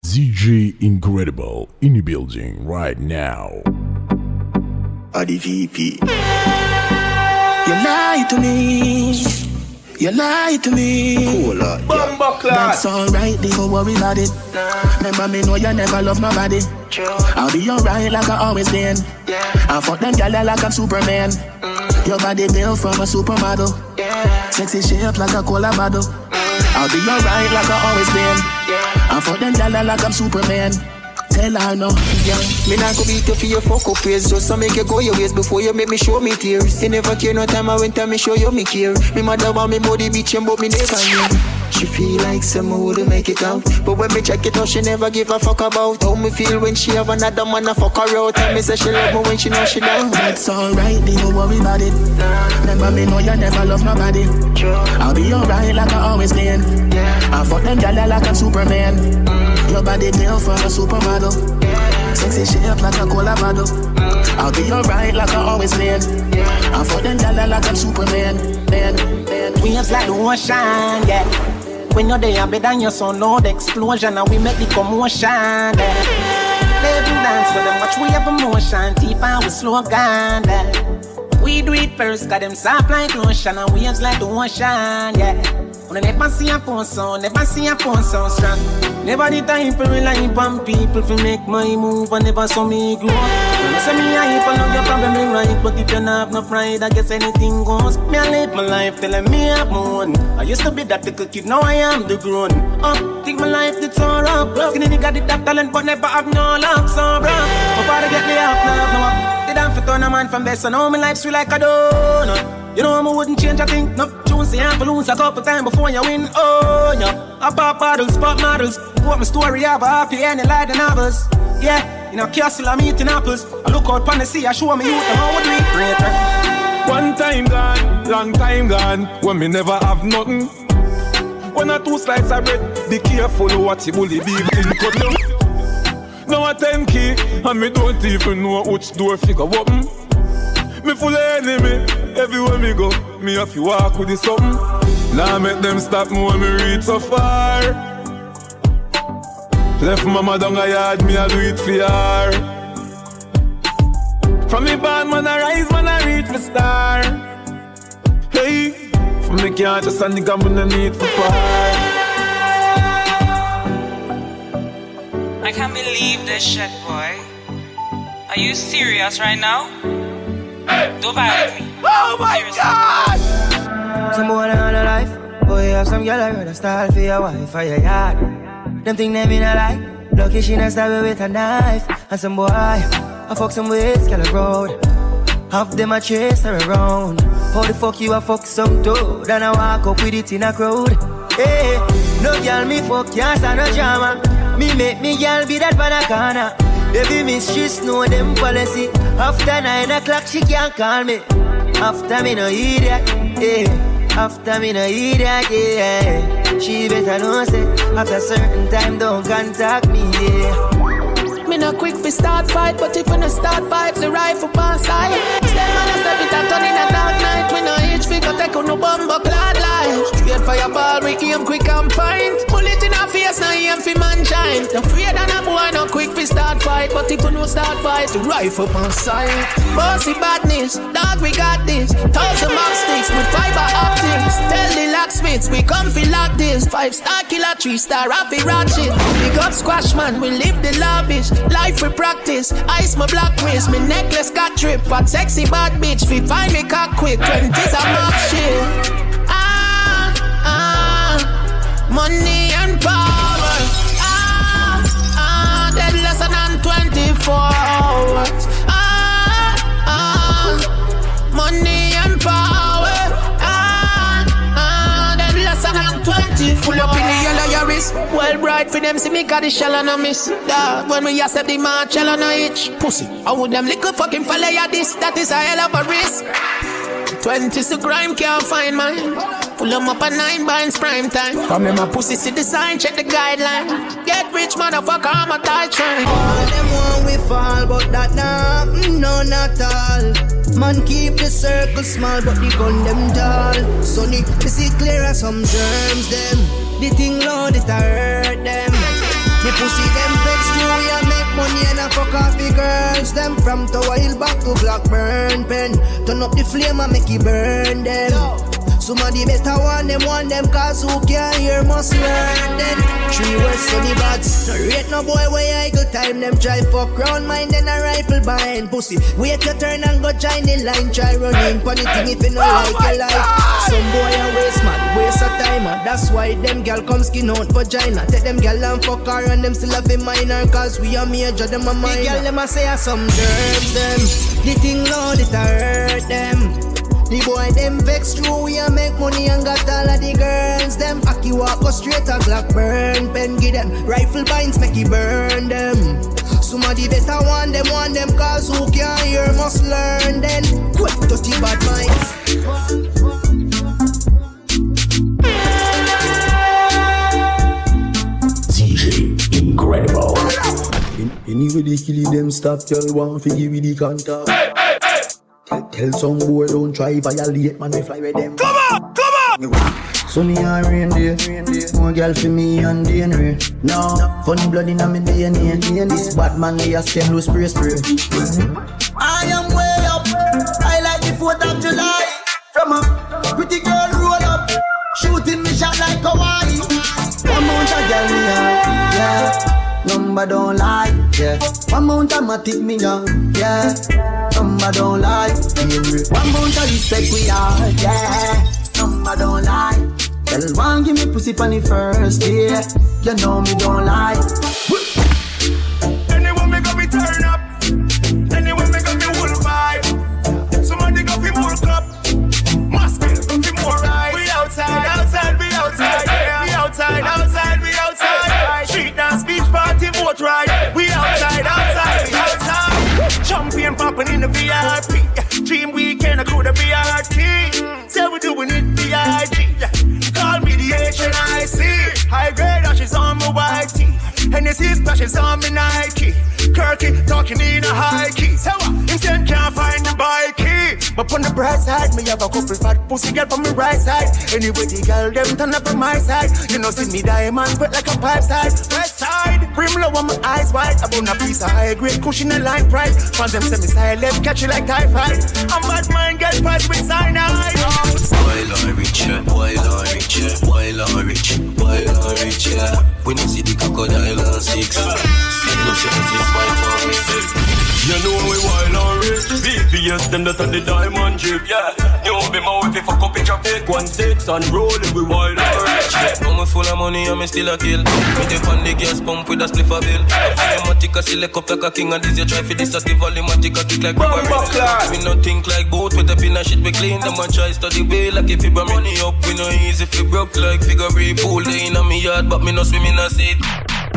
DJ Incredible in the building right now. The VP. You lie to me. You lie to me. Cool, That's alright, don't worry about it. Remember me know you never love nobody. I'll be alright like I always been. I fuck them gyal like I'm Superman. Your body built from a supermodel. Sexy shape like a cola bottle. I'll be alright like I always been. I fuck them gyal like I'm Superman. Tell her no, yeah. Me not go beat you for your fuck up ways. Just to make you go your ways before you make me show me tears. You never care no time I went and me show you me care. Me mother want me body bitch but me never knew. She feel like someone wouldn't make it out. But when me check it out, she never give a fuck about how me feel when she have another man a fuck her out. And me say she love me when she know she down. That's alright, don't worry about it. Remember me know you never love nobody. I'll be alright like I always been. I fuck them gyal like I'm Superman. Your body built from a supermodel. Sexy shape like a cola bottle. I'll be alright like I always been. I fuck them gyal like I'm Superman. We have like the ocean, yeah. When you're there, better than your son, loud explosion, and we make the commotion, yeah. Live and dance with them, watch we have emotion, deep and we slow down, yeah. We do it first, got them soft like lotion, and waves like the ocean, yeah. When I never see a phone sound, never see a phone sound strong. Never the time for rely on people to make my move, and never saw me grow up. When I say me hype, I know you're probably right, but if you don't have no pride, I guess anything goes. Me I live my life telling me I'm on. I used to be that little kid, now I am the grown. Think my life did so rough. Skinny nigga did that talent, but never have no luck, so rough. My father get me off now, they don't fit on a man from best, so now my life's sweet like a donut. You know I wouldn't change a thing, no. Say I'm for lose a couple times before you win, oh yeah. I pop bottles, pop models. Quote my story, I have a happy ending like the novels. Yeah, in a castle I'm eating apples. I look out pon the sea, I show me youth, how would we greater. One time gone, long time gone, when me never have nothing. One or two slices of bread, be careful what you bully beef in cuddle. Now a 10 key, and me don't even know which door figure open. Me full of enemy, everywhere me go, me have to walk with the something. Now make them stop me when me reach so far. Left mama down a yard, me I do it for her. From me Badman I rise, man I reach my star. Hey, from me can't just a nigga when I need for far. I can't believe this shit, boy. Are you serious right now? Don't violate me. Oh my Seriously. God! Some boy on a life. Boy, you have some girl I rather style for your wife or your yard. Them think them in a life. Lucky she not stab with a knife. And some boy, I fuck some ways, girl road. Half them a chase her around. How the fuck you a fuck some toad? And I walk up with it in a crowd. Hey, no girl me fuck, can't stand no drama. Me make me girl be that banana. Baby miss, she know them policy. After 9 o'clock she can't call me. After me no idiot, yeah. After me no idiot, yeah. She better know say after certain time don't contact me, yeah. Me no quick fi start fight, but if we no start fight, the rifle pass side. Step man a step it a turn in a dark night. We no itch fi go take on no bumbo clad life. Straight fireball, we aim quick and find. Bullet in our face, now aim fi mankind. No afraid of no boy, no quick fi start fight, but if we no start fight, the rifle pass side. Bossy badness, dog we got this. 1,000 mob sticks with fiber optics. Tell the locksmiths we come fi lock this. 5-star killer, 3-star happy ratchet. Big up squash man, we live the lavish. Life we practice, ice my black wrist. Me necklace got drip, fat sexy bad bitch. Fi find me cock quick, 20's a mob shit. Money and power. Dead less than 24 hours. Money and power. Dead less than 20. Full up in the yellow Yaris. Well bright for them, see me got the shell and I miss. When we accept the march, shell and I itch. Pussy, I would them little fucking follow ya this. That is a hell of a risk. 20's the crime, can't find mine. Pull them up at 9 binds prime time. Come in my pussy, see the sign, check the guideline. Get rich, motherfucker, I'm a tight train. All them want we fall, but that nah, no, not all. Man keep the circle small, but the gun them tall. Sunny, we see clear as some germs them. The thing loud, it hurt them. The pussy them vex through, we a make money and a fuck off the girls. Them from Tower Hill back to Blackburn Pen. Turn up the flame and make it burn them. Somebody better want them, cause who can hear must learn them. 3 words sunny bats. No rate no boy where I go time. Them try fuck round mine, then a rifle behind pussy. Wait your turn and go join the line. Try running pon the thing if you know like your life. Some boy a waste man, waste a time. That's why them gal come skin out vagina. Take them gal and fuck her and them still have a minor. Cause we a major, them a minor. The gal them a say some germs them. The thing loud it a hurt them. The boy them vex through, we a make money and got all of the girls. Them Aki walk go straight a Glock burn pen. Give them rifle binds, make it burn them. Somebody better want them, cause who can hear must learn. Then quick dirty bad minds. DJ Incredible. Anyway they kill them stop, tell one figure with the contact. Tell some boy don't try violate, man, we fly with them. Come on! So me a rain day, more girl for me and DNA. No, funny blood in me DNA. This Badman, they a stem loose spray. I am way up, I like the 4th of July. From a pretty girl roll up, shooting me shot like Hawaii. One mount a girl me on, yeah. Number don't lie, yeah. One mount a matic me on, yeah. Number don't lie, one mount of respect we are, yeah. Number don't lie. Tell one give me pussy on the first day. You know me don't lie. Anyone make me turn up. Anyone make me whole vibe. Somebody got me more cup. Muscle got me more right. We outside, we outside. Yeah. We outside, we outside. Street dance, beach party, boat ride. We outside, we outside. Champion popping in the VIP. Dream weekend, I could have BRT. Say we doing it B.I.G. Call me the HNIC. High grade ashes on my white tee. Hennessy splashes on me Nike. Kirky talking in a high key. So intent can't find the bike key. But on the bright side, me have a couple fat pussy girl from my right side. Anyway, the girl them turn up on my side. You know, see me diamonds wet like a pipe side. West side, brim low on my eyes wide. I bring a piece of high grade cushion and line price. Fans them semi silent, catch you like typhoid. I'm bad mind, get price with cyanide. While I'm rich, while I'm rich, yeah. When you see the crocodile on 6, see no chance it's my fault. You know we wild and rich. VPS them that on the diamond drip, yeah. You be my wife if I copy drop take 1-6 and roll it, we wild and rich. Now me full of money and me still a kill. Me dip on the gas pump with a spliff a bill. Volumatic a select up like a king and this you try for this at the volumatic a kick like rubber. We no think like boat with a pin and shit we clean. Them a try study way like if you bring money up. We no easy if you broke like figure pool. They in a me yard but me no swim in a seat.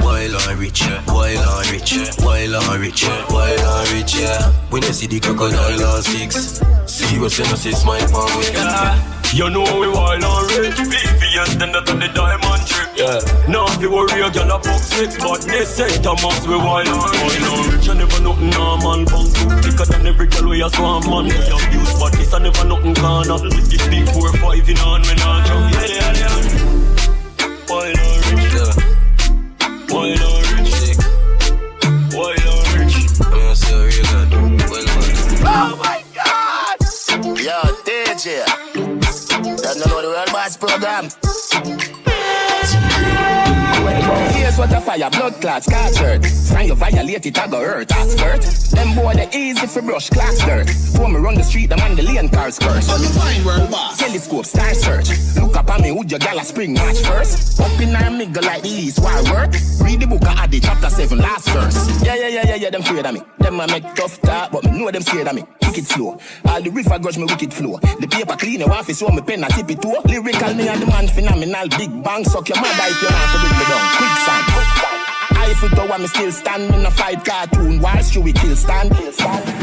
While I'm rich, while I'm rich, while I'm rich, while I'm rich, yeah. When you see the crocodile on 6, see what's in us, it's my palm, yeah. You know we wild and rich. VPS them that on the diamond trip, yeah. Now if you worry a girl a box 6, but they say Thomas we wild and rich. You never nothing normal, bang too thicker than every girl we a swarm man. We abuse but this and never nothing carnal. With the big 4-5 in on when I jump, yeah. Wild and rich, yeah. Wild and rich, wild and rich. I'm gonna say a real god, well man. Oh my God! Yo, DJ, that's not the World Boss program. Here's what a fire, blood clots, catch hurt. Sign you violate it, I go hurt, that's hurt. Them boy, they easy for brush, class dirt. For me run the street, the man, the lane cars curse. So you find World Boss. Telescope, star search. Look up at me, would your gal a spring match first? Up in our middle like the East, why work? Read the book of Adi, chapter 7, last verse. Yeah, them afraid of me. Them a make tough talk, but me know them scared of me. Kick it slow. All the river grudge me wicked flow. The paper clean, your office, so me pen a tip it too. Lyrical me and the man phenomenal, big bang, suck your mother if you want to bring me down. Quicksand. Eiffel Tower, me still stand. Me no fight cartoon. Why should we kill stand? We are Scotland.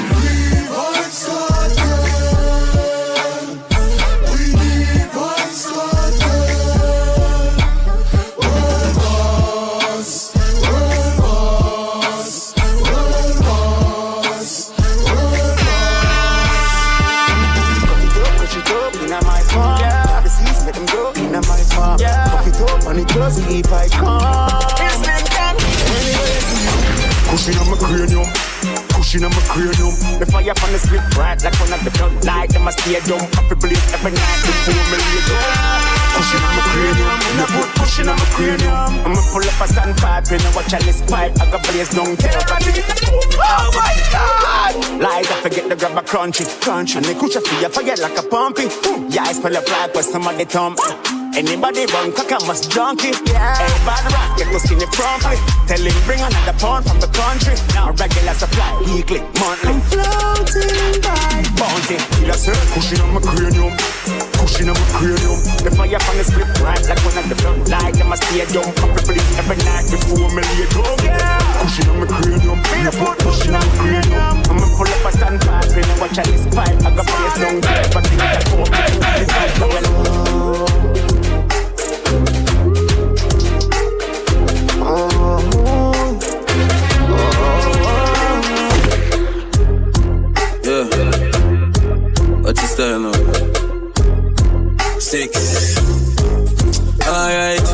We are Scotland. World boss. World boss. World boss. World boss. Push it up, in my farm. Have the season, let them go in my farm. Puff it up on the clothes, if I come. Pushing on my cranium, pushing on my cranium. The fire from the split bright like one of the front light. Them a stadium, happy blaze every night before me lay down. Pushing on my cranium, no good pushing on my cranium. I'ma pull up a standpipe, and I watch a list pipe. I got blaze down, tell everybody get the coke. Oh my God! Lies, I forget to grab a crunchy. And they coach a fire like a pumpy. Yeah, I spell a flag with somebody thumb. Anybody run, cock and must junkie. Hey, bad rats, get to skinny promptly. Tell him bring another pound from the country. Now regular supply, weekly, monthly. I'm floating by bounty. Killer sir, pushing on my cranium. Pushing on my cranium. The fire from the split right like one of the front light. Them a stadium, couple police every night before me lay down. Pushing on my cranium. Pushing on my cranium. I'ma pull up a standpipe and I watch a list pipe. I got place down there, but they got a coke. What you style now? 6. Alright.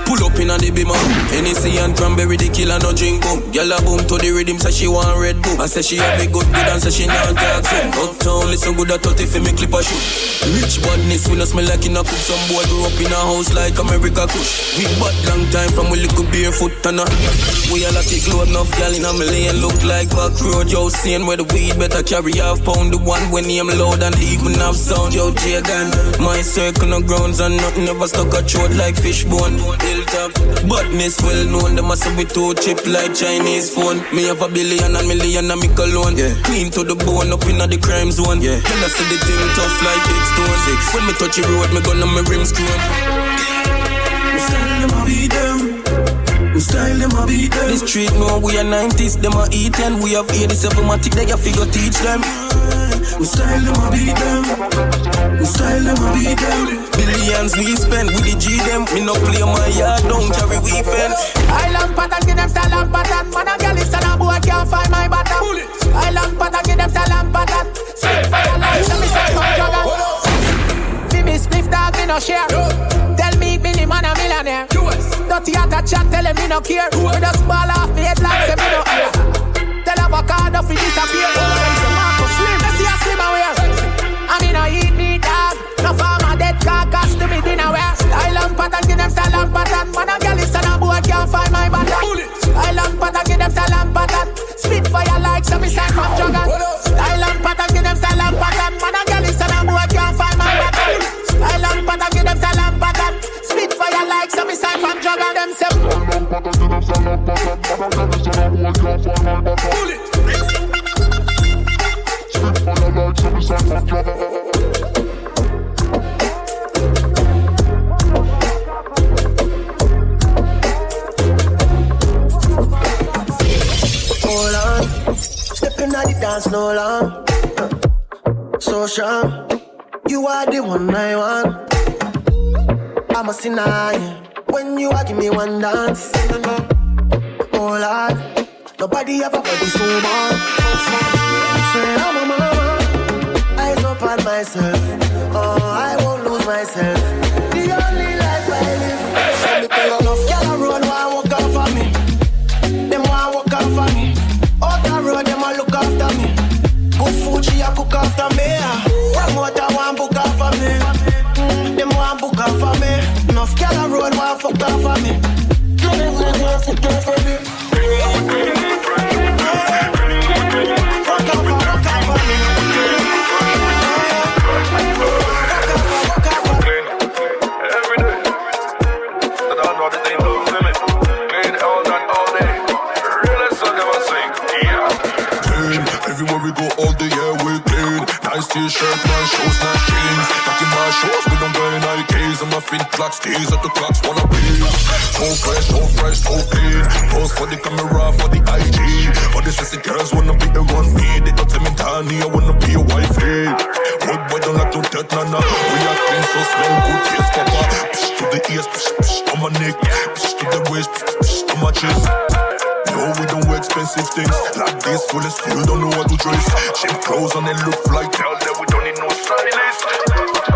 Pull up in a the beamer. Hennessy and cranberry, the killer no drink boom. Girl a boom to the rhythm, say she want red boom. I say she have a good and say she not talk soon. Uptown listen good at 30 for me clip a shoot. Rich badness, we no smell like in a cook. Some boy grew up in a house like America Kush. We bad long time from we little barefoot and we all a take load enough gal in a million. Look like back road, yo, seeing where the weed better carry half pound. The one when name loud and even have sound. Yo, Jagan, my circle no grounds and nothing ever stuck a throat like fishbone. Hilltop, badness well known. Them a say we too cheap like Chinese phone. Me have a billion and million and me cologne. Yeah, clean to the bone up in the crime zone. Yeah, tell us the thing tough like big stone. When me touch the road, me gun on my rims screw. We style them a beat them. We style them a beat them. The street know we are 90s, them a eat and we have 87 matic. They a figure teach them. We style them a beat them. We style them a beat them. Billions we spend with the G them. Me no play my yard, don't carry weekend. Island pattern, give them style and pattern. Man a girl is and a boy can't find my bottom. Island pattern, give them style and pattern. Spit fire like some me say come jugger. See me spliff dog, me no share. Tell me man a millionaire. Dirty at a chat, tell him me no care. We just ball off me head like say me no care. Tell avocado fi disappear. Slim, let's see a slim aware. I mean I eat me dog. No farmer dead carcass to me dinner wear. Style and pattern, give them style and pattern. Man a girl is and a boy can't find my bottom. Style and pattern, give them style and pattern. Spit fire like some me sign from jugger. Style and pattern, give them style and pattern. Man a girl is and a boy can't find my bottom. Style and pattern, give them style and pattern. Spit fire like some me sign from jugger. Them say style and pattern, give them style and pattern. Man a girl is and a boy can't find my bottom. Hold on, stepping at the dance no long. So strong, you are the one I want. I'm a sinner when you are give me one dance. Oh Lord, nobody ever body so much. Say I'm a mama, eyes up on myself. Oh, I won't lose myself. The only life I live. Let me tell enough y'all road want walk out for me. Them want walk out for me. Out the road them a look after me. Good food she a cook after me. Promoter want book out for me. Them want book out for me. Enough y'all road want fuck out for me. Them want fuck out for me. Everywhere we go all day, yeah, we clean. Nice t-shirt, nice shoes, nice jeans. Talking my shoes, we don't wear Nikes. And my feet clock stays at the clocks wanna be. So fresh, so clean. Pose for the camera, for the IG. For the sissy girls wanna be around me. They don't tell me Tani, I wanna be your wifey. Good boy don't like to death, nana. We are clean, so smell good, yes, papa. Psh to the ears, psh, psh, on my neck. Psh to the waist, psh, psh, on my chest. No, we don't wear expensive things like this. Full of steel, don't know what to dress. Cheap clothes on and look like tell them we don't need no stylist.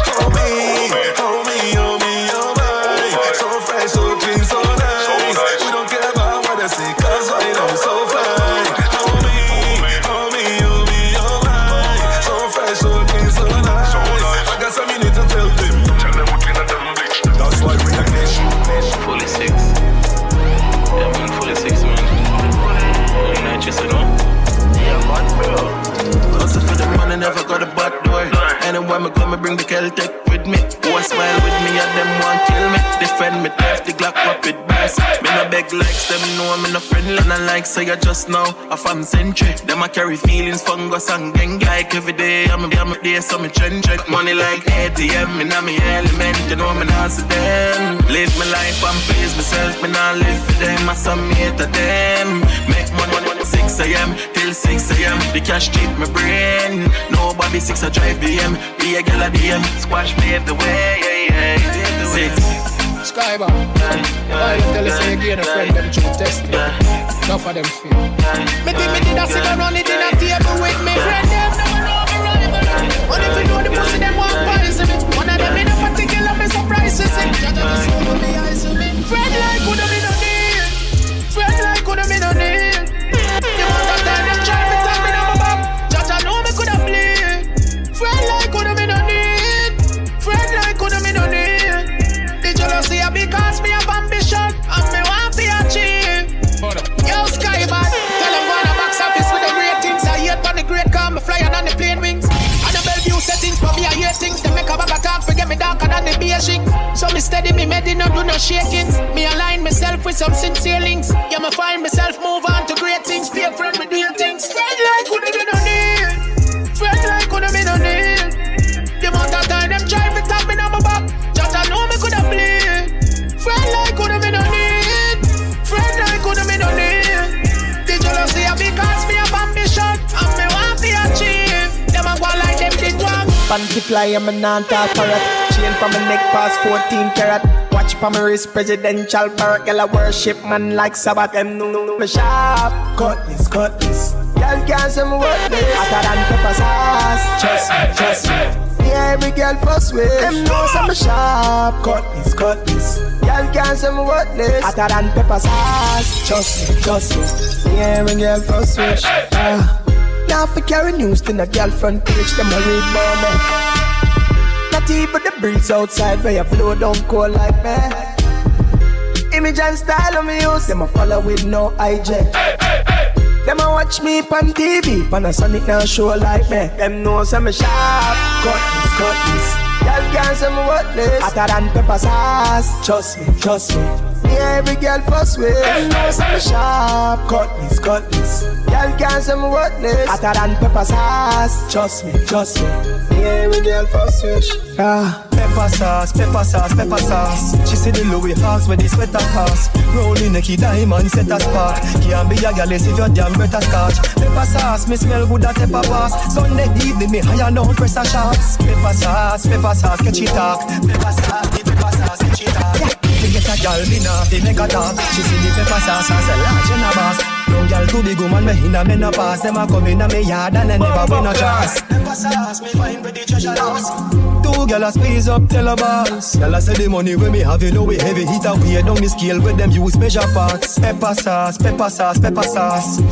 Oh me, oh me, oh me, oh my. So fresh, so clean, so nice. We don't care about what they say, cause I know so fine. come, me bring the Celtic with me. Who a smile with me and them want kill me. Defend me, left the Glock rapid burst. Me no beg likes, them know me no friendly. And I like say you just now, a fam century. Them I carry feelings, fungus and gang like every day. I'm a day, so me trend check. Money like ATM, in me element. You know me not see them. Live my life and please myself. Me not live for them, I submit to them. Make money 6 a.m. till 6 a.m. The cash treat my brain. Nobody 6 I drive BM. Be a gal a DM. Squash pave the way, yeah. 6 Skybar, why you tell us say you gain a friend them through testing? Enough of them feel. Me think me did a cigar run it in a table with me friend them never know me rival. And if you know the pussy them want poison me. One of them in a particular me surprise to see. Judge the soul with me eyes to me. Friend like coulda me no need. Friend like coulda me no need. The amount of time them try to tell me no my back. Judge I know me coulda bleed. Friend like coulda me no need. Friend like coulda me no need. Jealousy because me have ambition and me want to achieve. Yo, Skyman, tell them go on the box office with the great things. I hate on the great car, me flyer than the plane wings. And the Bellevue settings, but me I hear things. They make a bag of talk, forget me darker than the Beijing. So me steady, me made no do no shakings. Me align myself with some sincere links. Yeah, me find myself move on to great things. Be a friend with real things. Friend like coulda me no need. Friend like coulda me no need. The amount of time them try to tap me on my back. Just I know me coulda bleed. Friend like coulda me no need. Friend like coulda me no need. The jealousy because me have ambition and me want to achieve. Them a go like them did wrong. Panty fly and me non talk parrot. Chain from my neck past 14 karat. Watch from my wrist presidential barrack. Girl I worship man like Sabbath. Them no me sharp. Cutlass. Girl can't say me worthless. Hotter than pepper sauce. Trust me. Yeah, every girl fuss with. Them know some sharp. Cutlass. Girl can't say me worthless. Hotter than pepper sauce. Trust me. Yeah, every girl fuss with. Now for carry news to the girl front page. Them a read about me. Not even the breeze outside where you blow down cold like me. Image and style of me use. Them a follow with no IG. Them a watch me on TV, Panasonic now show like me. Them know some me sharp, cutlass. Y'all can't say me worthless. Hotter than pepper sauce. Trust me. Yeah, every girl fuss with. Them know some me sharp, cutlass. Y'all can't say me worthless. Hotter than pepper sauce. Trust me. Yeah, every girl fuss with. Pepper sauce. She see the Louis Hawks with the sweater pass. Rolling a key diamond set a spark. Can't be a gal if your damn better scotch. Pepper sauce, me smell good at pepper pass. Sunday evening me higher down press a shots. Pepper sauce, catch it talk. Pepper sauce, catch it talk. Me get a gal, me not fi make a talk. She see the pepper sauce as a large in a boss. Young gal too big woman, me in a menopause. Them a come in a me yard and they never win a chance. Pepper sauce, me find where the treasure lost. Two gal a squeeze up, tell a boss. Gal a say the money when me have, you know we heavy. Hit a way down the scale with them use measure parts. Pepper sauce.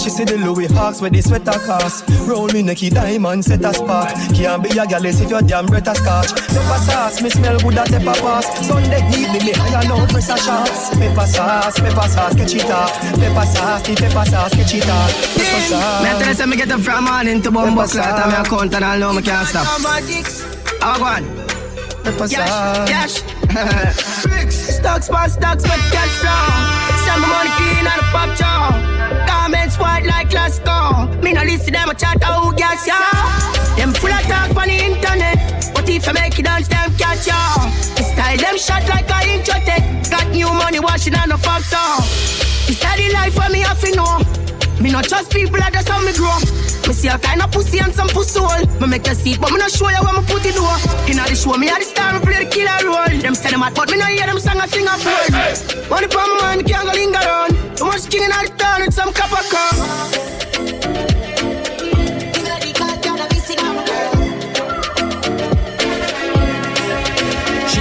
She see the Louis Hawks with the sweater cast. Roll me necky diamond set a spark. Can't be a gal if your damn breath a scotch. Pepper sauce, me smell good at pepper pass. Sunday evening me higher now press a shots. Pepper sauce, catch it up. Pepper sauce, catch it up. Pepper sauce. Me tell you say me get up from morning to bumbo clot and me account and I know me can't stop. How go on? Pepper sauce. Cash. Stocks with cash flow. Send my money clean and a pop jaw. Garments white like Glasgow. Me no listen them a chat who gas ya. Them full of talk on the internet. But if I make it dance, them catch ya. Style them shot like a intro tech. Got new money washing on the fuck so. It's the life for me have to know. Me not trust people that just how me grow. Me see a kind of pussy and some pussy hole. Me make you see it, but me not show you where me put it door. Inna the show, me a the star, me play the killer role. Them say them hot, but me not hear them sing a sing a word. Money for my man, me can't go linger around. Too much king inna the town with some copper car.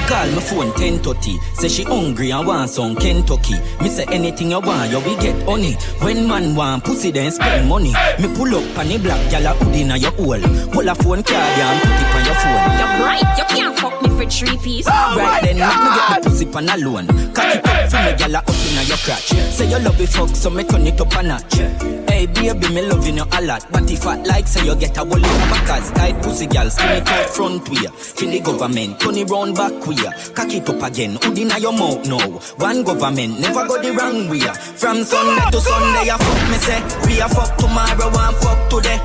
Call my phone 10:30. Say she hungry and want some Kentucky. Me say anything you want, you will get honey. When man want pussy, then spend money. Me pull up on the black gyal a hood inna your hole. Pull a phone card and put it on your phone. You're right, you can't fuck me for 3 pieces. Right then, let me get the pussy on a loan. Cock it up for me gyal a up inna your crotch. Say you love it fuck, so me turn it up a notch. Hey baby, me loving you a lot. But if I like say you get a whole lot of backers. Tight pussy girl, skin it out front way. Feel the government, turn it round back way. Cock it up again, hood inna your mouth now. One government, never go the wrong way. From Sunday to Sunday, I fuck me say. We a fuck tomorrow, one fuck today.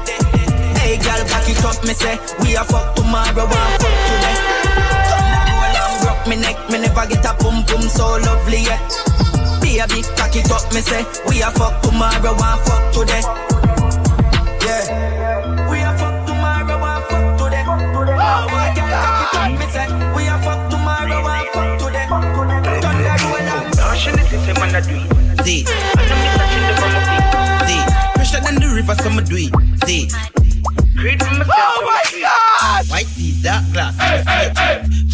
Hey girl, cock it up, me say. We a fuck tomorrow, one fuck today. Broke me neck, me never get a pum pum so lovely yet. Baby, cock it up, me say. We a fuck tomorrow, one fuck today. Yeah. We a fuck tomorrow, one fuck today. Oh my girl, cock it up, me say. We a fuck tomorrow, one fuck today. Thunder roll up. Now she the system and I do it. See, and I'm touching the from my feet. See, fresher than the river, so I do it. See, great from myself. Oh my God! White teeth, dark glass,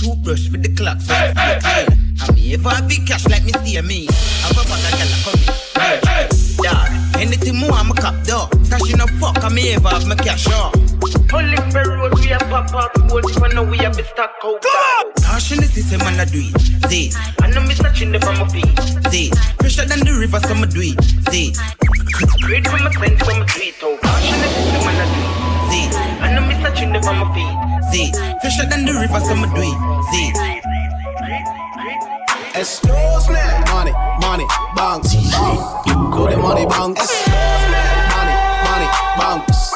toothbrush with the clock, so it's clean. I mean, if I have big cash, let me see me. Have a bag of gyal come dog, anything more I'm a cop dog. Cash in a fuck, I may ever have my cash on. Only for road we have pop out gold, if I know we have been stuck out. Cash in the system and I do it. See, and I'm touching the from my feet. See, fresher than the river, so I do it. See, great from my sense, so I do it. Cash in the system and I do it. See, and I'm touching the from my feet. See, fresher than the river, so I do it. See. Excuse me, money, bounce. Do the money bounce. Excuse me, money, bounce.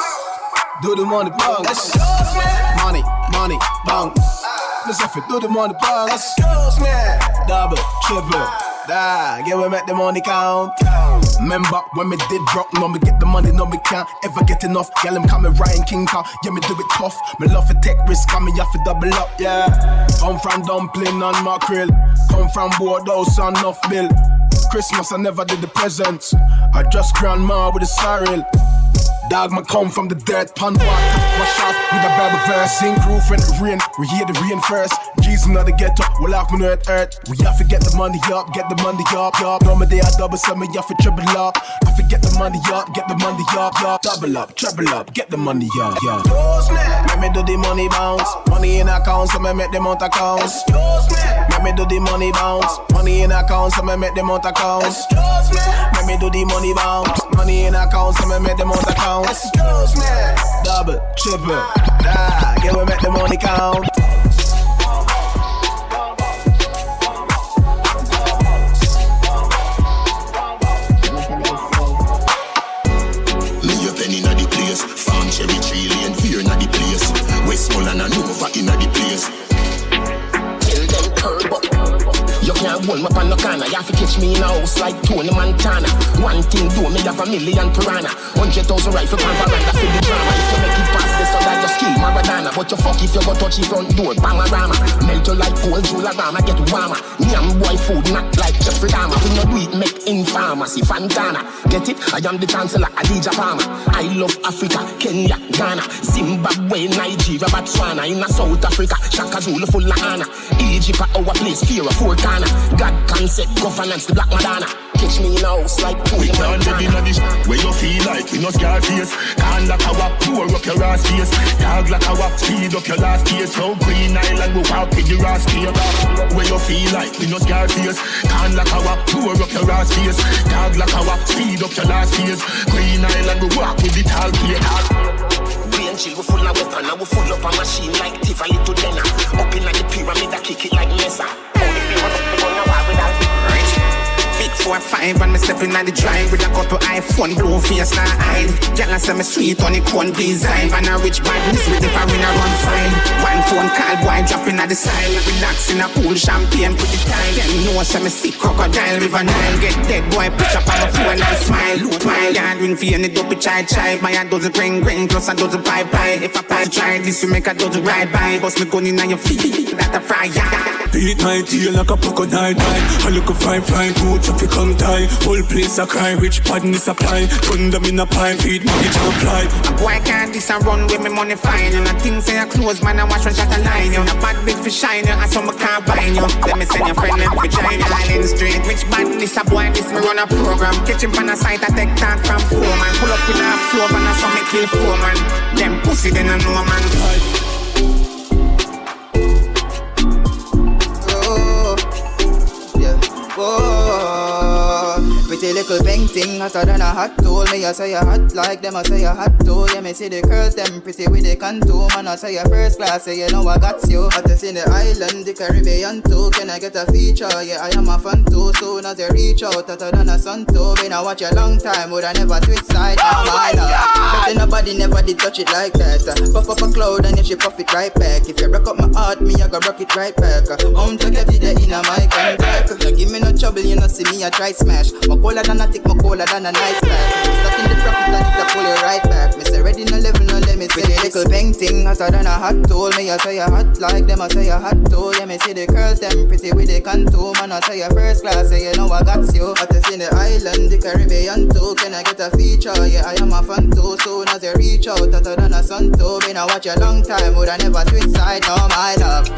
Do the money bounce. Excuse me, money, bounce. Listen for do the money bounce. Excuse me, double, triple. Yeah, we make the money count. Remember when me did drop, no me get the money, no me can't ever get enough. Girl, I'm coming Ryan King car, yeah me do it tough. Me love to take risk, and me have to double up, yeah. Come from dumpling and mackerel, come from Bordeaux and enough bill. Christmas I never did the presents, I just grandma with a sorrel. Dog, me come from the dirt, pan water. Wash off with a Bible verse. Sink roof when it rain, we hear the rain first. Jesus in the ghetto, we'll have me no earth. We have to get the money up, get the money up. No me they are double, so me have to triple up. I forget the money up, get the money up. Double up, treble up, get the money up. Let me do the money bounce. Money in account, so me make them out account. Let me do the money bounce. Money in account, so me make them out account. Let me do the money bounce. Money in account, so me make them out account. Excuse me, double, triple, yeah, we make the money count. Me a penny inna the place, farm cherry tree lane, fear inna the place. Westmoreland and Nova inna the place. Tell them curb up. You can't hold me up on no corner. You have to catch me in a house like Tony Montana. One thing do me have a million piranha. 100,000 rifle pan veranda for the drama. If you make it past this, so that you skill Maradona. But you fuck if you go touch the front door, Panorama. Melt you like cold Jularama, get warmer. Nyam boy food not like Jeffrey Dahmer. We no do it, make in pharmacy, Fantana. Get it? I am the chancellor, Adija Palmer. I love Africa, Kenya, Ghana, Zimbabwe, Nigeria, Botswana. In South Africa, Shaka Zulu full of honor. Egypt our place, fear of four corner. God concept, governance, the Black Madonna. Catch me in a house like we can't live in a dish where you feel like you no scar face. Can't lock a walk, pour up your ass face. Dog like a walk, speed up your last days. So Green Island will walk with your ass here. Where you feel like you no scar face. Can't lock a walk, pour up your ass face. Dog like a walk, speed up your last days. Green Island will walk with the tall plate. Brain chill, we full of weapon, and we full up a machine like Tiff a little Denner. Up in the pyramid, I kick it like Mesa. Big 4-5 and me stepping on the drive with a couple iPhone blue face now hide. Girl I say me sweet on the cone design. And a rich badness with the foreign a run fine. One phone call boy dropping at the side. Relax in a pool champagne put the time. Them know say me sick crocodile river Nile. Get dead boy push up on the phone and smile. Smile yard ring for any dopey chai. My a dozen green plus a dozen pie. If I pass try this you make a dozen ride by. Bust me gun in on your feet that a fry ya. Beat my tail like a crocodile die. I look a fine boots if you come die. Whole place a cry, rich badness apply. Turn them in a pine, feed money to fly. A boy can't this and run with me money fine. And I think say I close man I watch one shot a line. You a bad bitch for shine you, and some I can't bind you. Let me send your friend them for China Island Street. Rich badness a boy this me run a program. Catch him on a site I take talk from 4 man. Pull up in a floor and I saw me kill 4 man. Them pussy then I know a man fight. Pretty little bang thing, hotter than a hot tool. Me I say you hot like them, I say you hot too. Yeah, me see the girls them pretty with the contour. Man, I say you first class, say you know I got you. Hottest in the island, the Caribbean too. Can I get a feature? Yeah, I am a fan too. Soon as you reach out, hotter than a sun too. Been I watch a long time, would I never switch side? Oh my God! But nobody never did touch it like that. Puff up a cloud and if she puff it right back. If you rock up my heart, me I go rock it right back. To get it there in a mic and back. You give me no trouble, you know see me I try smash. My colder than a tick, my colder than a nice pack. Stuck in the profit and it a pull it right back. Me say ready no level, no limit. With a little painting hotter than a hot tool. Me I say you hot like them, I say you hot too. Yeah, me see the girls them pretty with the contour. Man I say you first class, say you know I got you. Hottest in the island, the Caribbean too. Can I get a feature? Yeah, I am a fan too. Soon as you reach out, hotter than a sun too. Been I watch a long time, would I never switch side? No, my love.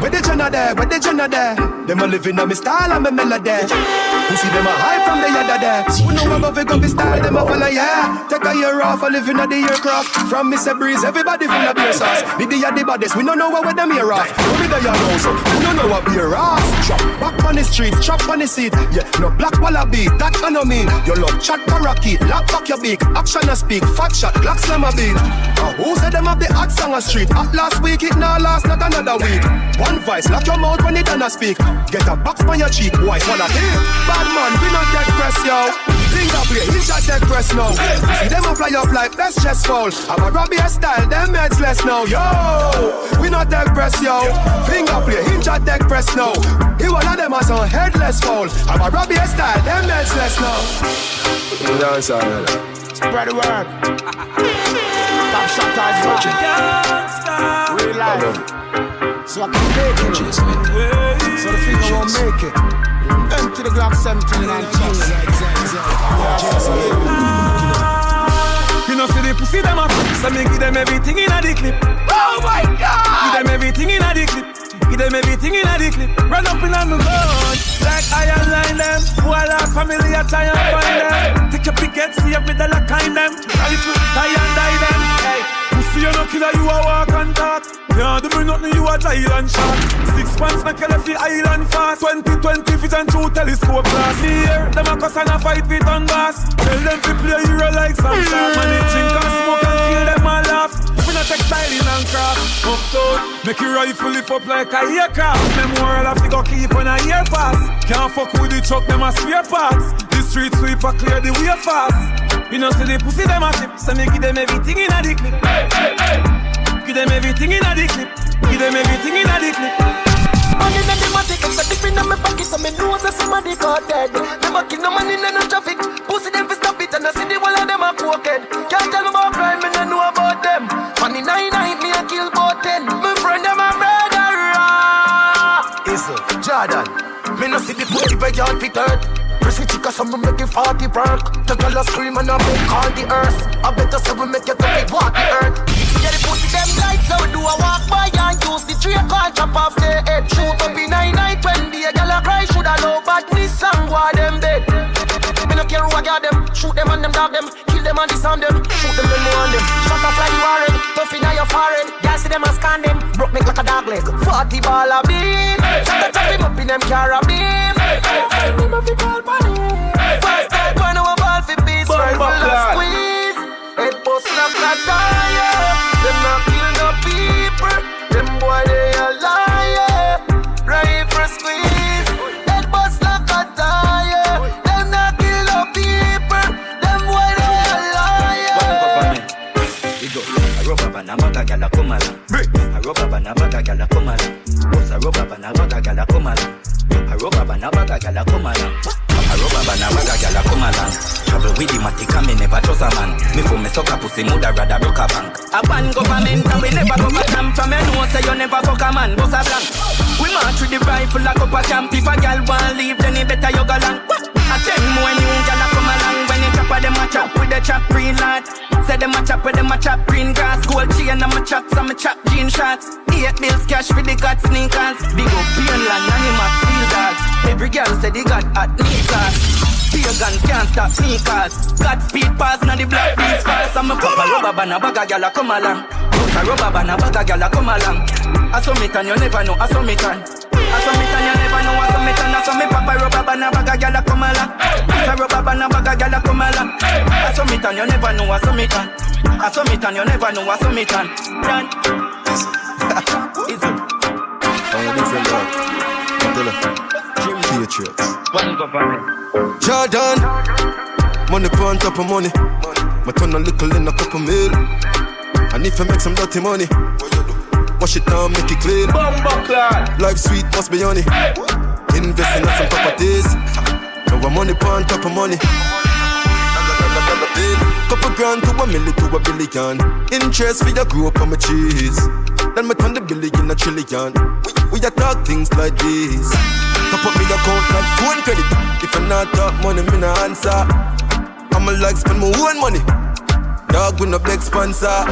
Where the Jenna there? Them a living on me style and me melody. Pussy them a high from the yada there. We know above it go be style, them a follow yeah. Take a year off, a living on the aircraft. From Mr. Breeze, everybody full of beer sauce. The the baddest, we don't know what them here off. No me the yellow, so we don't know what beer off. Chop back on the street, chop on the seat. Yeah, no black wallaby, that I know mean. Your love chat parakeet, lock back your beak. Action a speak, fat shot, black slam a beat. Who said them have the hot song a street? At last week, it now last, not another week. One voice, lock your mouth when it done a speak. Get a box on your cheek, boy, swallow it. Badman, we not dead press, yo. Finger play, hinge at dead press now. See them a fly up like best chest fall. I'm a Robbie style, them heads less now, yo. We not dead press, yo. Finger play, hinge at dead press now. He one of them has on headless fall. I'm a Robbie style, them heads less now. Dancehall, spread the word. Top shot as watching. Real life. So I can make it. So the finger won't make it. Empty the Glock 17 and cheese. You know see the pussy them up. So me give them everything in a the clip. Oh my God! Give them everything in a the clip. Give them everything in a the clip. Run up in on the gun. Like iron line them. While our family I try and find them. Take your picket, see every dollar kind them. Rifle, tie and die them. Hey. Pussy you no killer, you a walk and talk. Yeah, do me nothing, you a Thailand shot. 6 months make you left the island fast. 2020 vision through telescope glass. Here, them a cuss and a fight with on bass. Tell them to play hero like some star. Man, they drink and smoke and kill them and laugh. We not take styling and craft. Uptown, make your rifle lift up like a aircraft. Memorial have to go keep on a year pass. Can't fuck with the truck, them a spare parts. The street sweeper clear the way fast. You know see the pussy them a clip. So me give them everything in a the clip. Give them everything in a the clip. Give them everything in a the clip. Money in the matic, it's a dip in my pocket, so me know that somebody got dead. Them a kill no money in no traffic. Pussy them fi stop it, and I see the wall of them a crooked. Can't tell me about crime, me no know about them. Money 9-9, me a kill about 10. My friend them a murderer. Is Jordan? Me no see the pussy by y'all fit hurt. Prissy chica, so me make it 40 work. The girl a scream and I make all the earth. I better say we make it to big walk the earth. Yeah, the pussy them lights, so we do a walk by and use the tree call chop off the head. Shoot up in 9-9 when the girl a cry, shoulda low badness and why them dead. Me no care who I got them, shoot them and them dog them, kill them and disarm them, shoot them then on them. Shot off like you are red, tough inna your forehead. Y'all see them and scan them, broke me like a dog leg. 40 ball a beat, shot chop him up in them carabin. Find him if he call money. First time when I ball for peace, first last squeeze. Head bust like a tire. Them not kill no people. Them boy they a liar. Right for squeeze. Head bust like a tire. Them not kill no people. Them boy they a liar. A rubber band, a bag a gyal a come along. A rubber band, a bag a gyal a come along. What's a rubber band, a bag a gyal a come along. A rubber band, a bag a gyal a come along. A rubber band, a bag a gyal a come along. Travel with the matic and me never trust a man. Before me suck a pussy, mother rather broke a bank. A ban government and we never go for camp. From me know say you never fuck a man, boss a blank. We march with the rifle like up a camp. If a gyal want leave, then he better you go long. A 10 more new gyal a come along. When you chop a them a chop with the chop green light. Say them a chop with them a chop green grass. Gold chain and a chop some a chop jean shots. 8 bills cash for the god sneakers. Big up Painland and him a steel dogs. Every girl said they got hot knees. Pagan can't stop sneakers. Got speed pass now the black beats fast. I'm a papa rubber band a bag a gyal a come along. Put a rubber band a bag a gyal a come along. I saw me tan you never know. I saw me tan you never know. I saw me tan. I saw me papa rubber band a bag a gyal a come along. Put a rubber band a bag a gyal a come along. I saw me tan you never know. I saw me tan. I saw me tan you never know. I saw me tan. Tan. I'm a different dog. Patriots. Jordan, money on top of money. My turn a little in a couple mil. And if I make some dirty money, wash it down, make it clean. Life sweet, must be honey. Investing in some properties. Now I'm money on top of money. Couple grand to $1 million to $1 billion. Interest for your grow up on my cheese. Then me turn the billion a trillion. We a talk things like this. Top up me account like phone credit. If I not talk money, me no answer. I'ma like spend my own money. Dog with no big sponsor.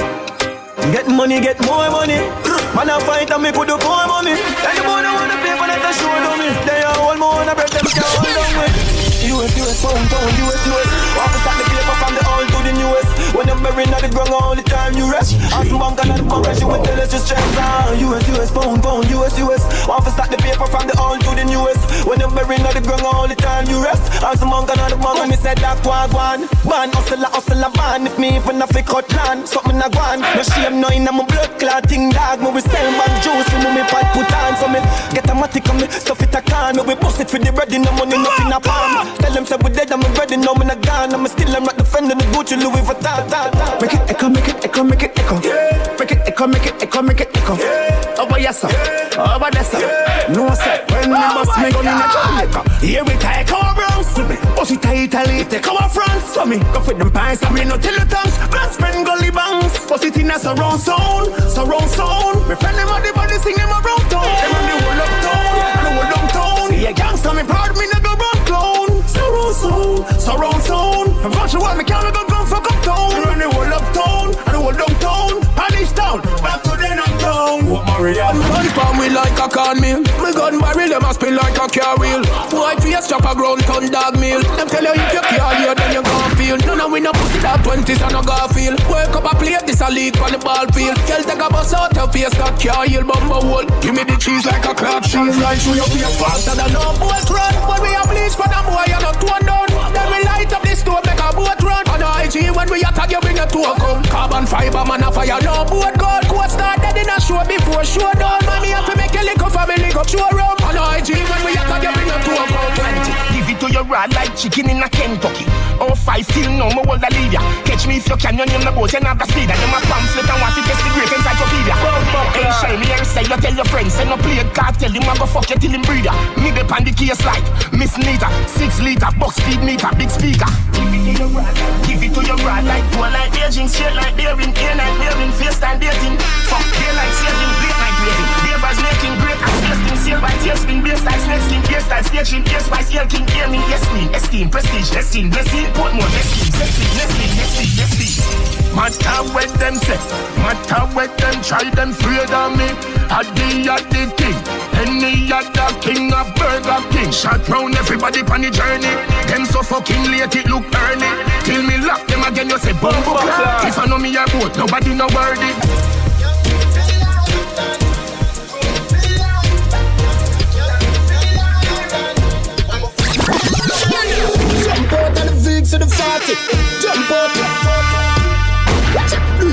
Get money, get more money. Man a fight and me put up more money. Anybody wanna pay for that show to me. They are all more on a break them can't hold on with. US, pound, US. Walk start the paper from the old to the newest. When you're buried at the ground all the time you rest. Ask the bank and the bank she will tell us to stress. US, pound, US. Walk start the paper from the old to the newest. When you're buried at the ground all the time you rest. Ask the bank and the bank and me said that one. Man, hustle a van. If me even a fake cut land, something a gone. No shame, no in my blood clotting dog. Me we sell man juice, me pot put on. So me get a matic on me, stuff it a can. Me we bust it for the bread, no money, nothing a palm. Tell them say we dead, I'm ready, no me not gone. I'm still, I'm not defending the Gucci Louis Vuitton. Make it echo, make it echo, make it echo. Make it echo, make it echo, make it echo. Over yes sir, over there sir. No sir, when we bust me gun in a Jamaica. Here we take our bronze to me. Bust it to Italy, take our France for me. Go for them pints and we no tell the tongues. Glass spend gully bangs. Bust it in a surround sound. Me friend them on the body sing them around town. Them on the whole uptown, and the whole downtown. See a gangster me proud me no go run clown. Surround sound. I'm watching what me can't go fuck up town. Me run the whole uptown, and the whole downtown. Punish town, back to the downtown. What Maria? Gun palm me like a cornmeal. Me gun barrel them a spin like a car wheel. White face chop a ground ton dog meal. Them tell you if you can't hear then you gon' feel. None of we no pussy that 20s and no Garfield. Wake up a plate this a leak on the ball field. Girl take a bus out your face that can't heal bumper hole. Give me the cheese like a cloud cheese. Right through your face faster than no boat run. When we a bleach for them boy you not torn down. Then we light up this stove make a boat run. On IG when we attack you bring a tour come. Carbon fiber man a fire no boat gold. Co-star dead in a show before show down. Man me have to make a lick up family go show rum. On IG when we attack you bring a tour come. 20, give it to your raw like chicken in a Kentucky. Oh 5 till now me hold a lead ya. Catch me if you can, you name the boat and have the speed. And you my pamphlet and want to test the great encyclopedia. Hey shame me and say you tell your friends. Send no play a cartel, you ma go fuck you till him breeder. Me the pan the case like Miss Nita 6 liter, box speed meter, big speaker. Give it to your rod like poor like aging, straight like bearing, air like bearing, face time dating. Fuck day like saving, late night raving. Davers making great as tasting, seal by tear spin, bass like snake skin, bass like staging, bass by scale king, hear me, yes queen, esteem, prestige, esteem, blessing, put more, nesting. Matter what them say, matter what them try, them afraid of me. At the king, any other king of Burger King. Shot round everybody on the journey. Them so fucking late it look early. Till me lock them again you say bumbo. If I know me a boat, nobody no worthy. Jump out of the Vigs to the 40. Jump out.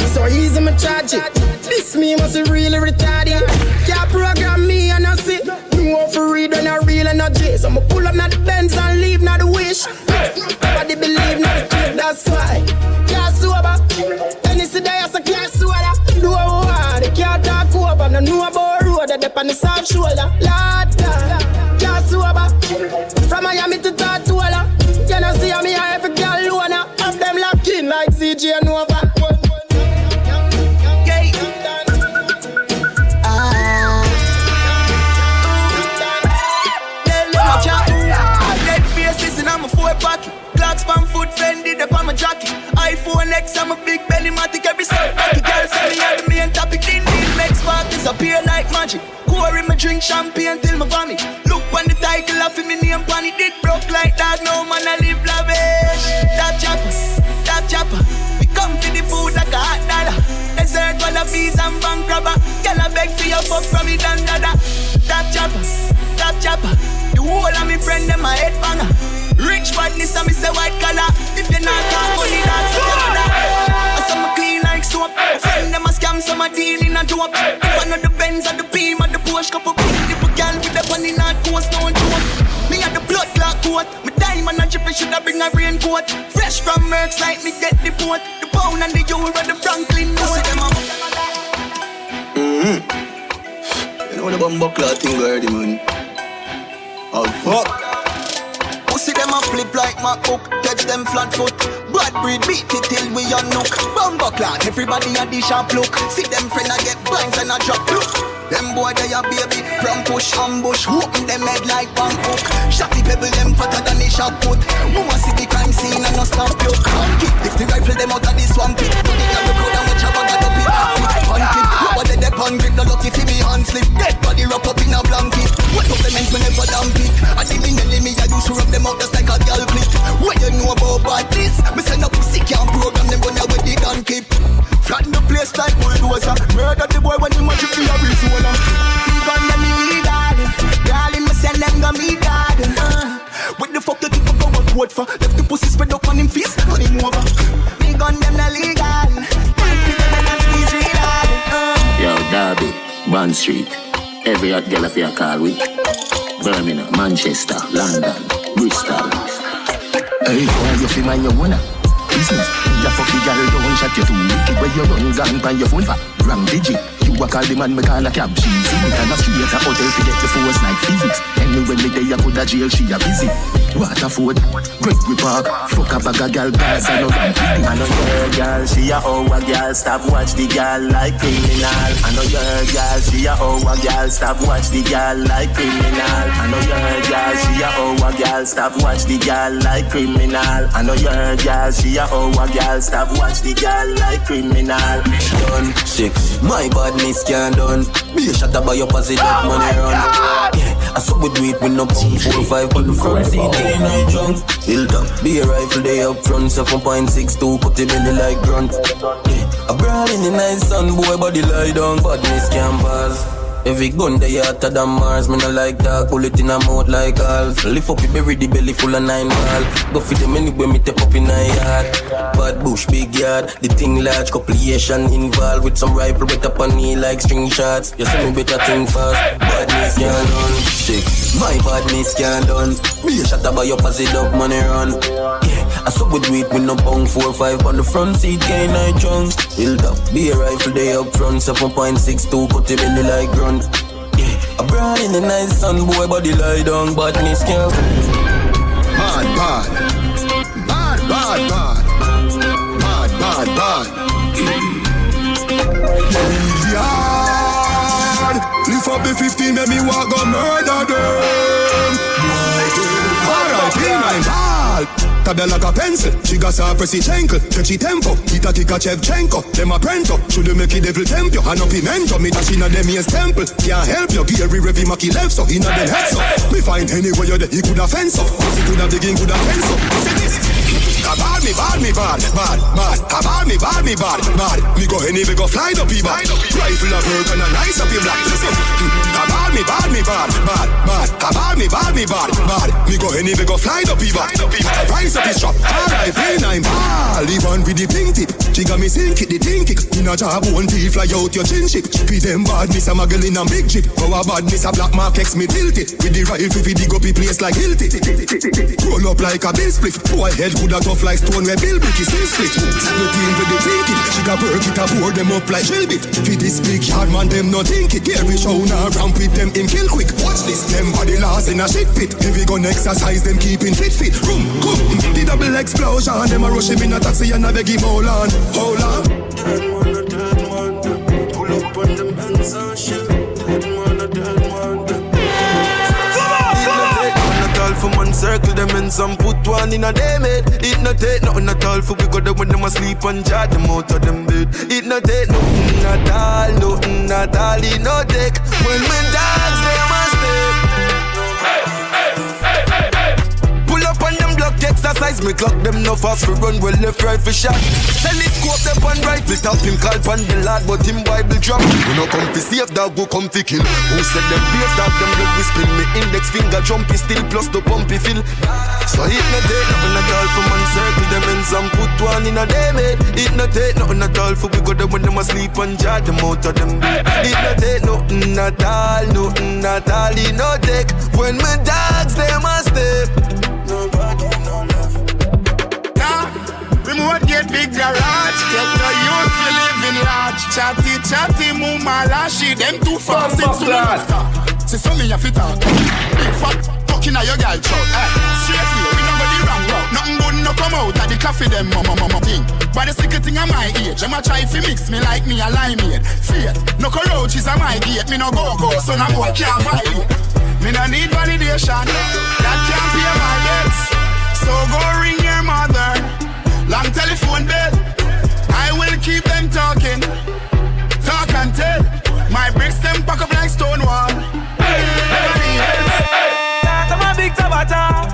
So easy me charge it. This me must be really retarded. Can't program me and I see. Me want for read when I real and I J. So I'ma pull up now the Benz and leave now the wish. Nobody believe now the clip, that's why. Can't sober. Then it's the day I say can't sober. Do what I want. They can't talk over. No know about road that they on the soft shoulder. Lord, can't sober. From Miami to Tortola. You know see me I every girl loner. Have them locked in like CJ and Nova. Pocket. Glocks pan foot Fendi, they on my jacket. iPhone X, I'm a big belly matic every side pocket. Girl say me are the main topic. Din make spark disappear like magic. Pour in my drink champagne till my vomit. Look on the tie motorcycle off in me name pan it did broke like that. No man I live lavish. Top chopper. We come to the food like a hot dollar. Dessert one of fees and bank robber. Girl I beg for your fuck from it and dada. Top chopper. The whole of me friend them a head banger. Rich badness and me say white collar. If you not got money that's a Canada. I saw me clean like soap. A friend them a scam, some a deal in a dope. If I know the Benz or the Beam or the Porsche, couple people girl with the money not coast, don't joke. Me had the blood clot coat. Me diamond and chippy shoulda bring a raincoat. Fresh from Mercs like me get the boat. The pound and the euro, the Franklin note. You know the bumbo clot thing already, man. Oh fuck. Pussy them a flip like MacBook. Catch them flat foot. Bad breed beat it till we unhook. Bumbo clot, everybody a dish and look. See them friend a get blinds and a drop look. Them boy they a baby from push ambush. Open them head like one hook. Shotty pebble them fatter than a shot put. Mama see the crime scene and no stop you. Kick lift the rifle them out of this swamp pit. Put it on the crowd and watch a bag up in a fit. Punt it, nobody they pun grip. No lucky for me hand slip. Dead body wrap up in a blanket. What compliments me never damn it. I think in me I do to rub them out just like a girl clip. What you know about bad this? Me send up pussy can't program them gonna with the gun keep. Flatten the place like bulldozer. Murder the boy when he match you for your resource. Me gun them illegal. Darling, me send them go me garden. What the fuck you keep on going vote for? Left the pussy spread up on him face, on him over. Me gun them illegal. Can't fit them and squeeze real hard. Yo, Derby, Bond Street. Every hot girl of your call with Birmingham, Manchester, London, Bristol. Hey, why you feel my your winner? Business, you fuck the girl, don't shut you too wicked. Where you run, gun by your phone for wrong digit. You a call the man, me call a cab. She's in and a straight a hotel to get the force like physics. Anyway, me day I could a jail, she a busy. Waterford, Gregory Park, fuck a bag a girl, guys, I know I'm kidding. I know your girl, she a hoe a girl, stop watch the girl like criminal. I know your girl, she a hoe a girl, stop watch the girl like criminal. I know your girl, she a hoe a girl, stop watch the girl like criminal. I know your girl, she a hoe a girl, stop watch the girl like criminal. Done, six, my badness can't done. Be a shot by your positive money run. I saw we do it with no 4 or 5 on the front seat, ain't no drunk. Build up, be a rifle day up front, 7.62, put it belly like grunt. A brawl in the nice sun, boy, body lie down, badness can't pass. Every gun they hotter than Mars, me no like that, pull it in a mouth like Alf. Lift up your berry, the belly full of 9 ball. Go feed them anyway, me tap up in a yard. Bad bush, big yard, the thing large, compilation involved. With some rifle, wet up on knee like string shots. You see me better think fast, badness can't done. Sick, my badness can't done. Be a shot by your pass it up, money run. Yeah, I saw we do it with no pound 4 or 5 on the front seat, can't I drunk. Build up, be a rifle day up front, 7.62, cut it belly like grunt. Yeah, a brawl in the nice sun, boy, body lie down, badness can't. Bad. Lift up the 15, make me walk on murder them. R.I.P. 9 ball. Tabella like a pencil, she got her pressy chankle. Touchy tempo, hit a kick a Chevchenko. Them a prento, should make it devil temp you. And up in mento, me dash in a them ears temple. Can't help you, Gary Revy Maki left so in a them head so. Me find anywhere you there, he coulda fence up. He coulda begin, coulda fence up. Say this. Bad. Me go anywhere, go fly the people. Rifle a bird and a nice up your black. Listen. Bad. Me go anywhere, go fly the people. Rise up his strap. R.I.P. 9 ball. The one with the pink tip. She got me sink it, the think it. In a job, one tea fly out your chin chip. With them badness, a muggle in a big chip. Our badness, a black mark X me tilt it. With the rifle, we dig up the place like Hilti. Roll up like a bill split. Boy head could a tough like stone where Bill Brick is still split. 17 with the think it. She got work it, a board them up like Shellbit. With this big hard man, them no think it. Gary show now ramp with them in kill quick. Watch this, them body lost in a shit pit. If we gonna exercise, them keeping fit. Room, come. The double explosion, them a rush him in a taxi and a beg him hold on. Dead man, pull up on them hands and shit. Dead man. Come on! For man circle them in some put one in a day made. It no take nothing at all for we go there when them asleep and jar them out of them bed. It no take nothing at all, it no take. When me dogs they must stay. The exercise me clock them no fast for run well left right for shot. Telescope them on right, we tap him call pan the lad, but him Bible drop. We no come to save dog, go come to kill. Who said them brave dog, them blood we spill. Me index finger jumpy still plus the pumpy fill. So it no take nothing at all for man circle them ends and put one in a day made. It no take nothing at all for we go them when them asleep and jar them out of them bed. It no take nothing at all, nothing at all. It no take when my dogs them a step. Nobody no love. Nah, remote get big garage. Get the youth to live in large. Chatty, mama, lashy. Them too fast, it's too fast. See some me a fit out. Big fat, fucking a your girl throat. Straight way, we don't go the wrong route. Nothing good no come out at the coffee them mama thing. But the secret thing of my age, I'ma try fi mix me like me a limeade. Faith, no cockroaches at my gate. Me no go, so no boy can't violate. Me no need validation, that can't pay my debts. So go ring your mother, long telephone bill. I will keep them talking, talk and tell. My bricks them pack up like stone wall. I'm a big tabata.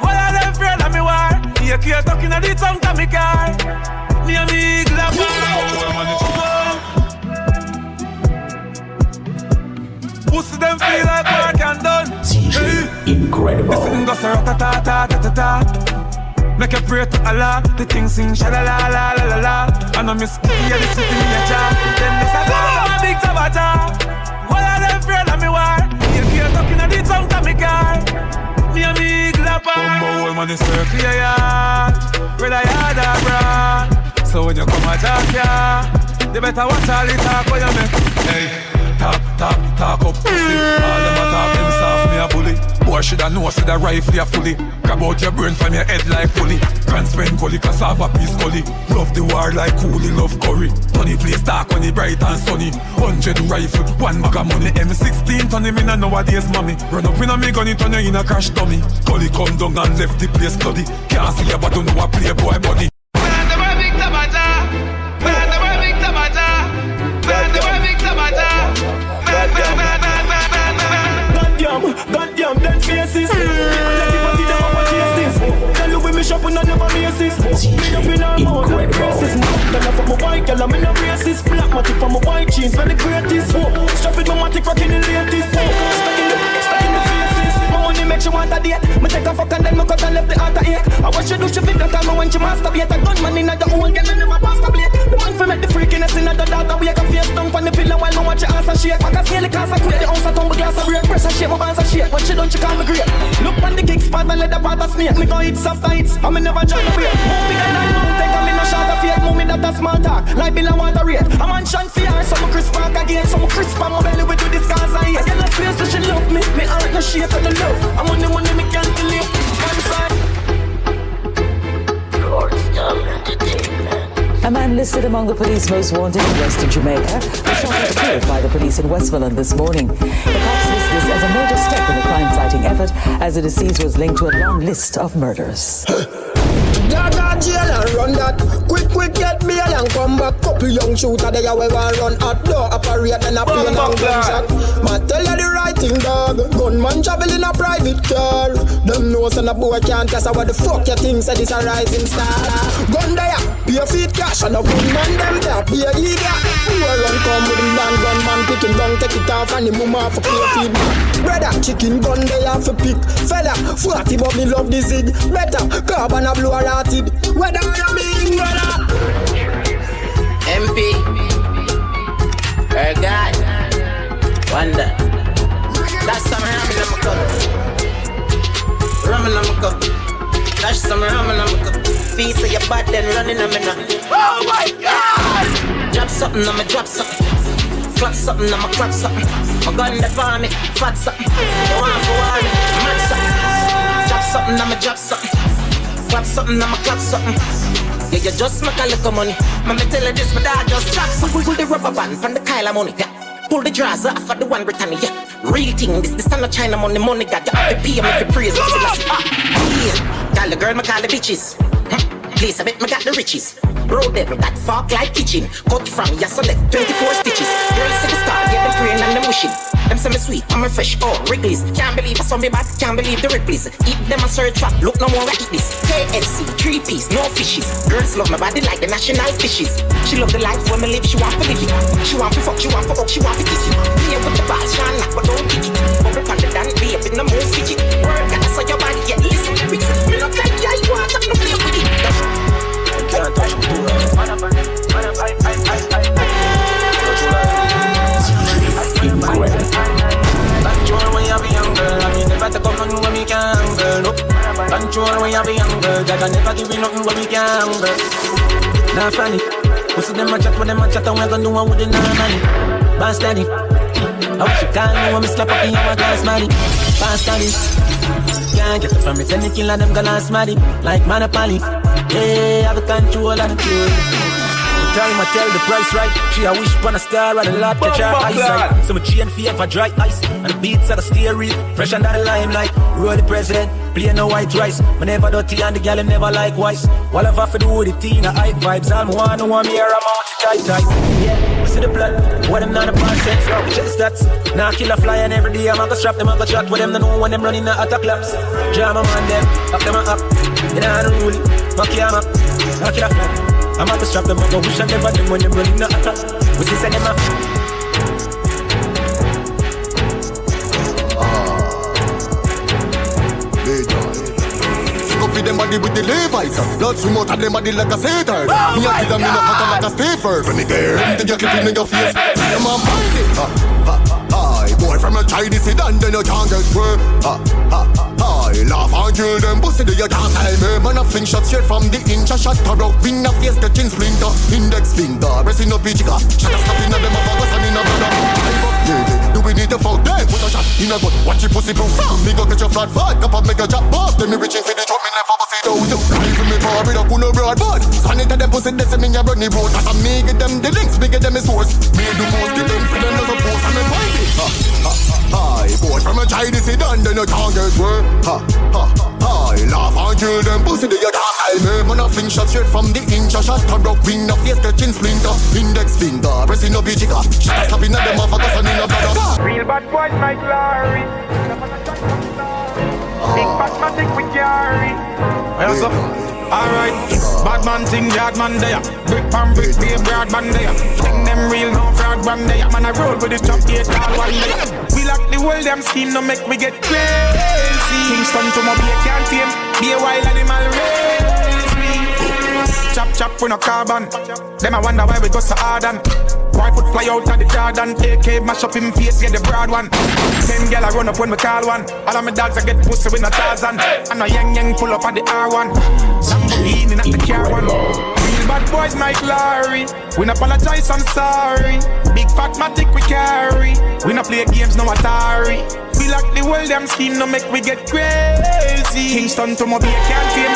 What are them afraid of me war? You can't talk in the tongue to me car. Me a big lava. Pussy them feel like work and done. Incredible. This thing goes ta-ta-ta-ta-ta-ta. Make you pray to Allah. The thing sing sha-la-la-la-la-la-la. And I miss kitty at the city in your jar. Then they say, I'm a big tabata. What are them afraid of me war? You can't talk in the tongue to me car. Me a big lapa. Bumbo old man is circle your yard. Where the yard are bra. So when you come a talk ya, you better watch all the talk when you make. Hey, talk up pussy. All them a talk them soft, me a bully. Boy shoulda know see the rifle ya fully. Grab out your brain from your head like pulley. Grand spend gully, cassava piece gully. Love the war like coolie, love curry. Funny place dark when it bright and sunny. 100 rifle, 1 bag of money. M16 turn him in a nowadays mommy. Run up in a me gun, it turn you in a crash dummy. Gully come down and left the place bloody. Can't see ya but don't know a playboy body. Goddamn, dead faces. Let the party down and chase this. Tell you when me shopping and never races. Me up in a mouth and braces. Then I'm from a white girl, I'm in a races. Black matic from a white jeans, when the greatest. Strap it, my matic rocking the latest. Stuck in the faces. My money makes you want a date. Me take a fuck and then me cut and left the heart ache. I watch you do she fit, don't tell me when she masturbate. A gunman in the hole, girl, and never pass the blade. The man for make the freakiness in the data. We can face down from the pillow while me watch your ass and shake. I can scale the cars, I quit the house, I tumble glass, I break. Pressure shake, my bands, I shake. When she done, she call me great. Look on the kick spot and let the part of snake. Me go hit soft hits, I me never join the break. Move bigger than mountain, come in a shot of fate. Move me that a small talk, like Bill and water rate. A man shan't fear, some crisp back again. Some crisp on my belly, we do this cause I hate. I get a face so she love me, me heart no shake on the love. I'm on the money, me can't delay. One side. A man listed among the police most wanted in Western Jamaica was shot and killed by the police in Westmoreland this morning. The cops list this as a major step in the crime-fighting effort, as the deceased was linked to a long list of murders. Jaga jail and run that. Quick get bail and come back. Couple young shooter they a we want run hot door operate and a plane and gunshot. Man tell you the right thing dog. Gunman travel in a private car. Them knows and a boy can't test what the fuck you think said it's a rising star. Gun there, pay feet cash and a gunman them there pay idiot. Who run come with him long gunman pick him down take it off and him move off for pay feed. Brother chicken gun they have for pick. Fella 40 but me love the zig. Better carbon a blow a whether you mean brother MP her guy Wonder that's some ramen in my cup. Ramen in my cup. That's some ramen in my cup. Feast of your bad then running on me now. Oh my God! Drop something, I'ma drop something. Clap something, I'ma clap something. My gun that for me, fat something. You want for one, mad something. Drop something, I'ma drop something. Clap something, I'ma clap something. Yeah, you just make a little money. Me tell you this, my dad just drop something. Pull the rubber band from the Kyla money. Yeah. Pull the drawers off of the one Britannia. Yeah. Real thing, this the stand of China money. Money got you have to pay me for praise. Yeah. Call the girl, me call the bitches. Place I bet me got the riches. Bro devil that fuck like kitchen. Cut from yes so left 24 stitches. Girls see the star, get them praying and them wishing. Them say me sweet, I'm a fresh, oh, Wrigley's. Can't believe I saw me bad, can't believe the Ripley's. Eat them a search for, look no more I eat this. KFC, 3-piece, no fishes. Girls love my body like the national fishes. She love the life when me live, she want to live it. She want to fuck, she want to fuck, she want to kiss it. Play with the balls, shine like, but don't kick it. Bubble on the dance, baby, no more fidget. Word, gotta say your body, yeah, listen lyrics. Me look like yeah, you want to play with it. Can't touch me too well. Control when you be young girl, I mean never take up nothing when we can girl. Nope. Control when you be young girl, Jack I never give you nothing when we can girl. Nah funny, we see them a chat when them a chat and we gonna do one with the money. Boss daddy, I wish you can't know when me slap up in your glass money. Boss daddy, can't get it from me, send the killer them gonna smarty like Monopoly. Yeah, have the control of the truth. Time I tell the price right. She a wish upon a star and a lot catch her eyes right. So my chain fear for dry ice and the beats of the steering fresh under the limelight. Roll the president, play no white rice. Me never dirty and the gal him never likewise. All I've to do with the teen, high vibes. All me want me here, I'm out to tight. Yeah, we see the blood, what them not a percent. Check the stats, now kill a fly and every day I'm gonna strap them, I'm gonna chat with them. They know when them running the attack laps. Jam them on them, up them up. You know how to rule it, monkey I'm up, knock it off. I'm out to strap them up, I wish I never did when them running the attack. We see them up. Feed them body with the Levi's. Blood swim out of them body like a satyr. Me a kill them in a hotter like a staffer. When they get then you clip in your face. Them a fight it. Hi, boy from a Chinese sedan, then you can't get where. Hi, laugh and kill them pussy, you can't tell me. Man a fling shot straight from the inch. A shot to rock, wing a face, the chin splinter. Index finger, pressing up each guy. Shut a stop in a them a focus and in a brother. Do we need to fuck them? Put a shot in a butt, watch your pussy proof. Me go get your flat fat, cup up make a chop boss. Then me reaching for the drum, me never go see down. Cry for me for with a cool broad bud. Stand into them pussy, they say me a run the road. As I me get them the links, me get them the source. Me do most, get them for them as a post and me find it. Hi, boy from a Chinese sedan, then you can't get where. Hi, laugh and kill them pussy, they you can't tell me. Man a fling shot straight from the inch. A shot to rock, wing a face, the chin splinter. Index finger, pressing up each guy. Shut a stop in a them a focus and in a brother. Real bad boys my glory. Big Badman we carry. What's up? Alright, Badman thing, Badman there. Brick pan brick, be a Badman there. Thing them real, no fraud man there. Man I roll with the top 8 all one day. We lock the whole them scheme, no make we get crazy. Kingston to my be a can't tame. Be a wild animal race me. Chop chop with no carbon. Them I wonder why we go so hard and boy foot fly out of the Jordan. AK mash up him face, get the broad one. 10 gal I run up when we call one. All of my dogs I get pussy with no Tarzan. And no yang pull up at the R1. Lamborghini at the car one. Real bad boys my glory. We not apologize, I'm sorry. Big fat matic we carry. We not play games, no Atari. We lock the world them scheme, no make we get crazy. Kingston to Mobile can't tame.